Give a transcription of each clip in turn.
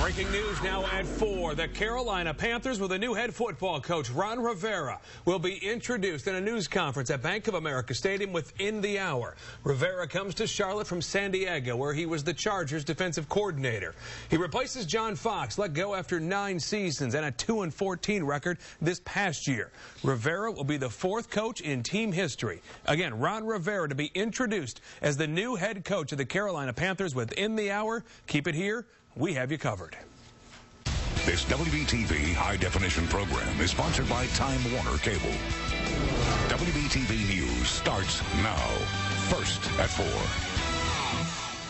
Breaking news now at 4. The Carolina Panthers with a new head football coach, Ron Rivera, will be introduced in a news conference at Bank of America Stadium within the hour. Rivera comes to Charlotte from San Diego, where he was the Chargers defensive coordinator. He replaces John Fox, let go after 9 seasons and a 2-14 record this past year. Rivera will be the 4th coach in team history. Again, Ron Rivera to be introduced as the new head coach of the Carolina Panthers within the hour. Keep it here. We have you covered. This WBTV high-definition program is sponsored by Time Warner Cable. WBTV News starts now. First at 4.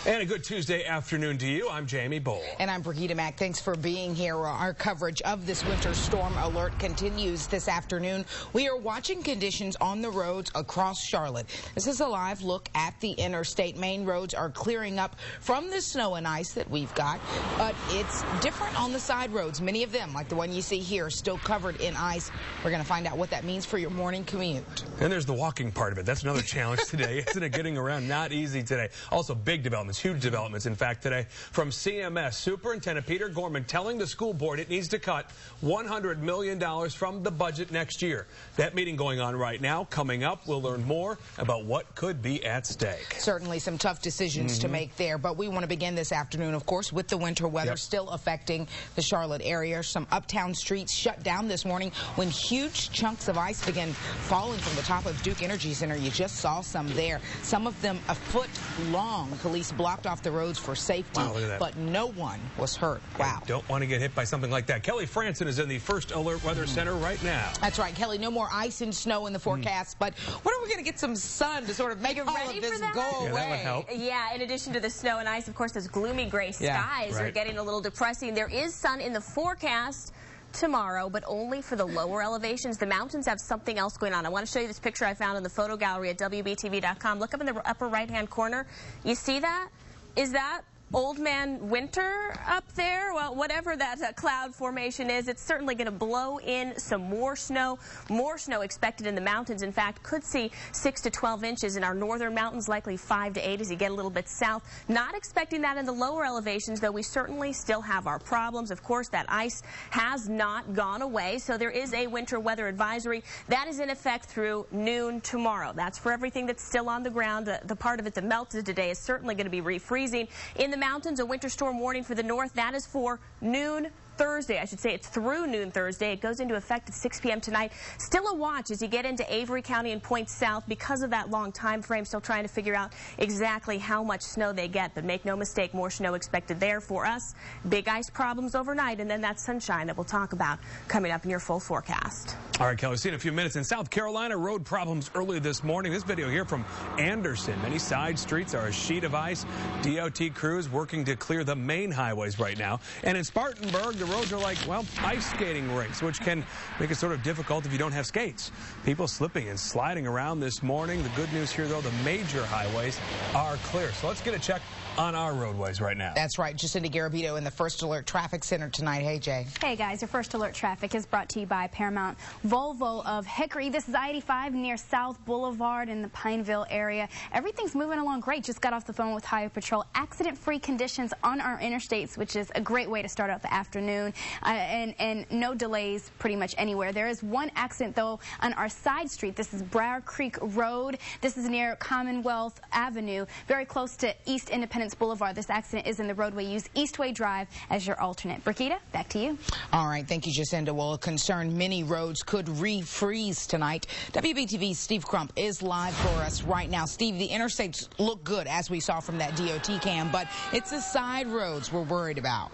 And a good Tuesday afternoon to you. I'm Jamie Bull. And I'm Brigida Mack. Thanks for being here. Our coverage of this winter storm alert continues this afternoon. We are watching conditions on the roads across Charlotte. This is a live look at the interstate. Main roads are clearing up from the snow and ice that we've got, but it's different on the side roads. Many of them, like the one you see here, still covered in ice. We're going to find out what that means for your morning commute. And there's the walking part of it. That's another challenge today, isn't it? Getting around, not easy today. Also, big developments. Huge developments, in fact, today from CMS. Superintendent Peter Gorman telling the school board it needs to cut $100 million from the budget next year. That meeting going on right now. Coming up, we'll learn more about what could be at stake. Certainly some tough decisions to make there, but we want to begin this afternoon, of course, with the winter weather still affecting the Charlotte area. Some uptown streets shut down this morning when huge chunks of ice began falling from the top of Duke Energy Center. You just saw some there. Some of them a foot long. Police blocked off the roads for safety, but no one was hurt. Wow. Don't want to get hit by something like that. Kelly Franson is in the First Alert Weather Center right now. That's right, Kelly. No more ice and snow in the forecast, but when are we going to get some sun to sort of make all of this go away? That would help. Yeah, in addition to the snow and ice, of course, those gloomy gray skies are getting a little depressing. There is sun in the forecast tomorrow, but only for the lower elevations. The mountains have something else going on. I want to show you this picture I found in the photo gallery at WBTV.com. Look up in the upper right-hand corner. You see that? Is that Old Man Winter up there? Well, whatever that cloud formation is, it's certainly going to blow in some more snow. More snow expected in the mountains. In fact, could see 6 to 12 inches in our northern mountains, likely 5 to 8 as you get a little bit south. Not expecting that in the lower elevations, though we certainly still have our problems. Of course, that ice has not gone away, so there is a winter weather advisory. That is in effect through noon tomorrow. That's for everything that's still on the ground. The part of it that melted today is certainly going to be refreezing. In the mountains, a winter storm warning for the north. That is for noon Thursday. I should say it's through noon Thursday. It goes into effect at 6 p.m. tonight. Still a watch as you get into Avery County and points south because of that long time frame. Still trying to figure out exactly how much snow they get, but make no mistake, more snow expected there for us. Big ice problems overnight, and then that sunshine that we'll talk about coming up in your full forecast. All right, Kelly, see you in a few minutes. In South Carolina, road problems early this morning. This video here from Anderson. Many side streets are a sheet of ice. DOT crews working to clear the main highways right now. And in Spartanburg, the roads are like, well, ice skating rinks, which can make it sort of difficult if you don't have skates. People slipping and sliding around this morning. The good news here, though, the major highways are clear. So let's get a check on our roadways right now. That's right. Jacinda Garabito in the First Alert Traffic Center tonight. Hey, Jay. Hey, guys. Your First Alert Traffic is brought to you by Paramount Volvo of Hickory. This is I-85 near South Boulevard in the Pineville area. Everything's moving along great. Just got off the phone with Highway Patrol. Accident-free conditions on our interstates, which is a great way to start out the afternoon, and no delays pretty much anywhere. There is one accident, though, on our side street. This is Briar Creek Road. This is near Commonwealth Avenue, very close to East Independence Boulevard. This accident is in the roadway. Use Eastway Drive as your alternate. Brigida, back to you. All right. Thank you, Jacinda. Well, a concern many roads could refreeze tonight. WBTV's Steve Crump is live for us right now. Steve, the interstates look good, as we saw from that DOT cam, but it's the side roads we're worried about.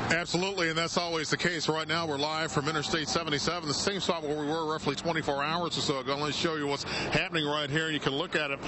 Absolutely, and that's always the case. Right now, we're live from Interstate 77, the same spot where we were roughly 24 hours or so ago. Let me show you what's happening right here. You can look at it.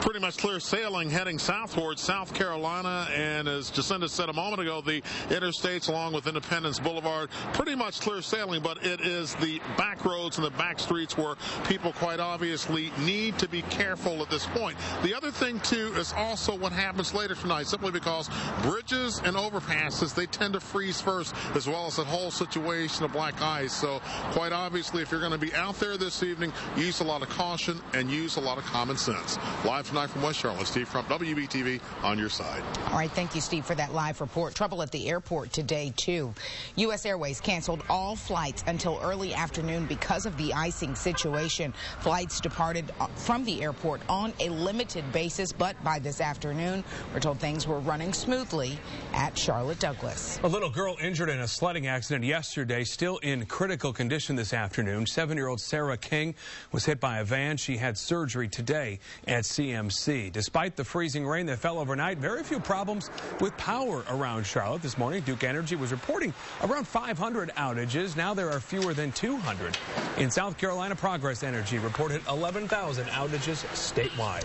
Pretty much clear sailing heading southward, South Carolina, and as Jacinda said a moment ago, the interstates along with Independence Boulevard, pretty much clear sailing, but it is the back roads and the back streets where people quite obviously need to be careful at this point. The other thing, too, is also what happens later tonight, simply because bridges and overpasses, they tend to freeze first, as well as that whole situation of black ice. So quite obviously, if you're going to be out there this evening, use a lot of caution and use a lot of common sense. Live tonight live from West Charlotte. Steve Crump, WBTV, on your side. All right, thank you, Steve, for that live report. Trouble at the airport today, too. U.S. Airways canceled all flights until early afternoon because of the icing situation. Flights departed from the airport on a limited basis, but by this afternoon, we're told things were running smoothly at Charlotte Douglas. A little girl injured in a sledding accident yesterday, still in critical condition this afternoon. 7-year-old Sarah King was hit by a van. She had surgery today at CMC. Despite the freezing rain that fell overnight, very few problems with power around Charlotte this morning. Duke Energy was reporting around 500 outages. Now there are fewer than 200. In South Carolina, Progress Energy reported 11,000 outages statewide.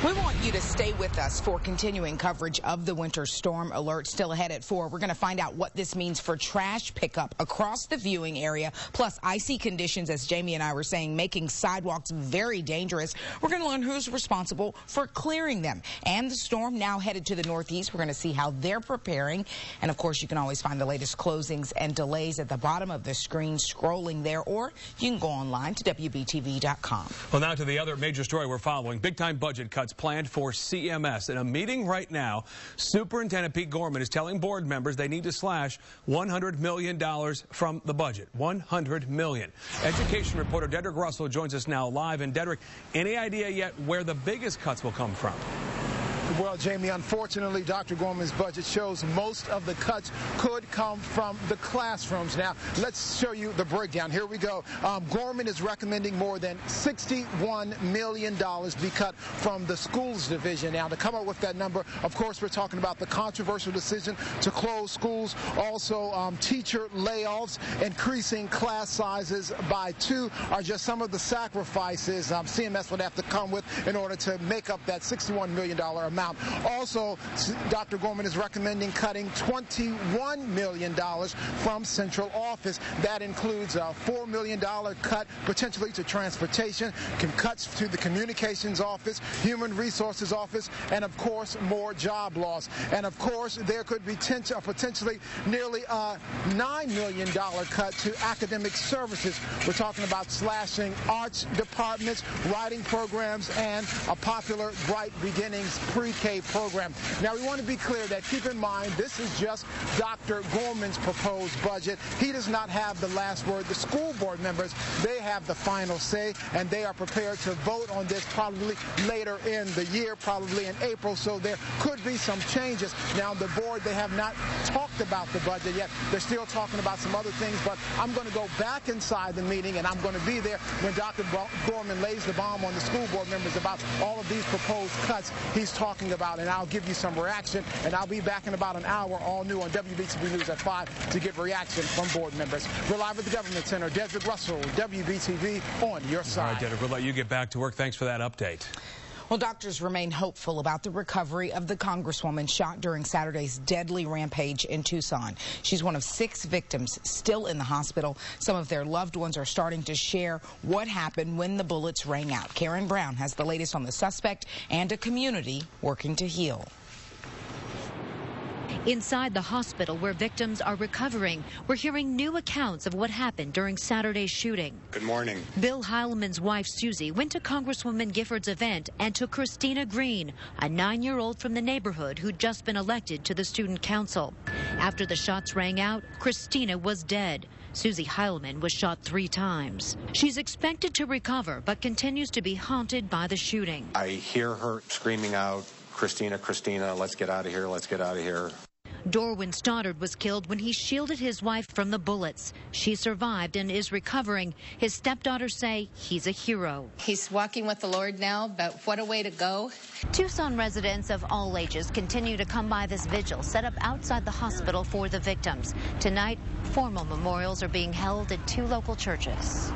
We want you to stay with us for continuing coverage of the winter storm alert. Still ahead at 4. We're going to find out what this means for trash pickup across the viewing area, plus icy conditions, as Jamie and I were saying, making sidewalks very dangerous. We're going to learn who's responsible for clearing them. And the storm now headed to the northeast. We're going to see how they're preparing. And, of course, you can always find the latest closings and delays at the bottom of the screen scrolling there, or you can go online to WBTV.com. Well, now to the other major story we're following. Big-time budget cuts planned for CMS. In a meeting right now, Superintendent Pete Gorman is telling board members they need to slash $100 million from the budget. $100 million. Education reporter Dedrick Russell joins us now live. And Dedrick, any idea yet where the biggest cuts will come from? Well, Jamie, unfortunately, Dr. Gorman's budget shows most of the cuts could come from the classrooms. Now, let's show you the breakdown. Here we go. Gorman is recommending more than $61 million be cut from the schools division. Now, to come up with that number, of course, we're talking about the controversial decision to close schools, also teacher layoffs, increasing class sizes by 2 are just some of the sacrifices CMS would have to come with in order to make up that $61 million amount. Also, Dr. Gorman is recommending cutting $21 million from central office. That includes a $4 million cut potentially to transportation, cuts to the communications office, human resources office, and of course more job loss. And of course there could be potentially nearly a $9 million cut to academic services. We're talking about slashing arts departments, writing programs, and a popular Bright Beginnings pre-K program. Now, we want to be clear that, keep in mind, this is just Dr. Gorman's proposed budget. He does not have the last word. The school board members, they have the final say, and they are prepared to vote on this probably later in the year, probably in April, so there could be some changes. Now, the board, they have not talked about the budget yet. They're still talking about some other things, but I'm going to go back inside the meeting, and I'm going to be there when Dr. Gorman lays the bomb on the school board members about all of these proposed cuts he's talking about, and I'll give you some reaction, and I'll be back in about an hour, all new on WBTV News at 5 to get reaction from board members. We're live at the Government Center. Dedrick Russell, WBTV, on your side. All right, Dedrick, we'll let you get back to work. Thanks for that update. Well, doctors remain hopeful about the recovery of the Congresswoman shot during Saturday's deadly rampage in Tucson. She's one of 6 victims still in the hospital. Some of their loved ones are starting to share what happened when the bullets rang out. Karen Brown has the latest on the suspect and a community working to heal. Inside the hospital where victims are recovering, we're hearing new accounts of what happened during Saturday's shooting. Good morning. Bill Heilman's wife, Susie, went to Congresswoman Gifford's event and took Christina Green, a 9-year-old from the neighborhood who'd just been elected to the student council. After the shots rang out, Christina was dead. Susie Heilman was shot 3 times. She's expected to recover, but continues to be haunted by the shooting. I hear her screaming out, "Christina, Christina, let's get out of here, let's get out of here." Dorwin Stoddard was killed when he shielded his wife from the bullets. She survived and is recovering. His stepdaughters say he's a hero. He's walking with the Lord now, but what a way to go. Tucson residents of all ages continue to come by this vigil set up outside the hospital for the victims. Tonight, formal memorials are being held at 2 local churches.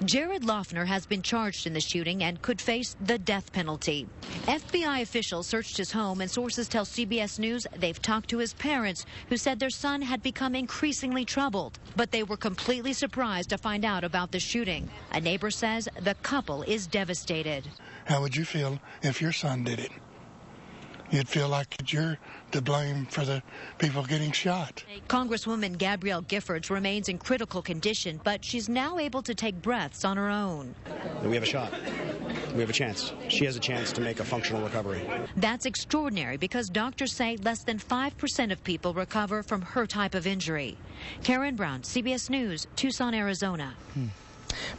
Jared Loeffner has been charged in the shooting and could face the death penalty. FBI officials searched his home, and sources tell CBS News they've talked to his parents, who said their son had become increasingly troubled. But they were completely surprised to find out about the shooting. A neighbor says the couple is devastated. How would you feel if your son did it? you'd feel like you're to blame for the people getting shot. Congresswoman Gabrielle Giffords remains in critical condition, but she's now able to take breaths on her own. We have a shot. We have a chance. She has a chance to make a functional recovery. That's extraordinary because doctors say less than 5% of people recover from her type of injury. Karen Brown, CBS News, Tucson, Arizona.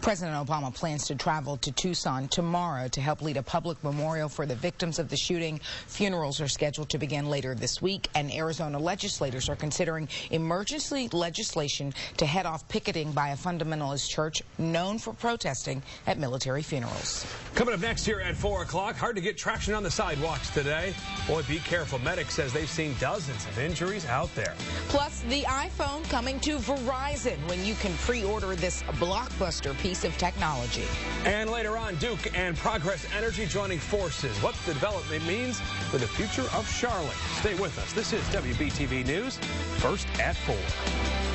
President Obama plans to travel to Tucson tomorrow to help lead a public memorial for the victims of the shooting. Funerals are scheduled to begin later this week, and Arizona legislators are considering emergency legislation to head off picketing by a fundamentalist church known for protesting at military funerals. Coming up next here at 4 o'clock, hard to get traction on the sidewalks today. Boy, be careful. Medics says they've seen dozens of injuries out there. Plus, the iPhone coming to Verizon when you can pre-order this blockbuster piece of technology. And later on, Duke and Progress Energy joining forces. What the development means for the future of Charlotte. Stay with us. This is WBTV News, first at 4.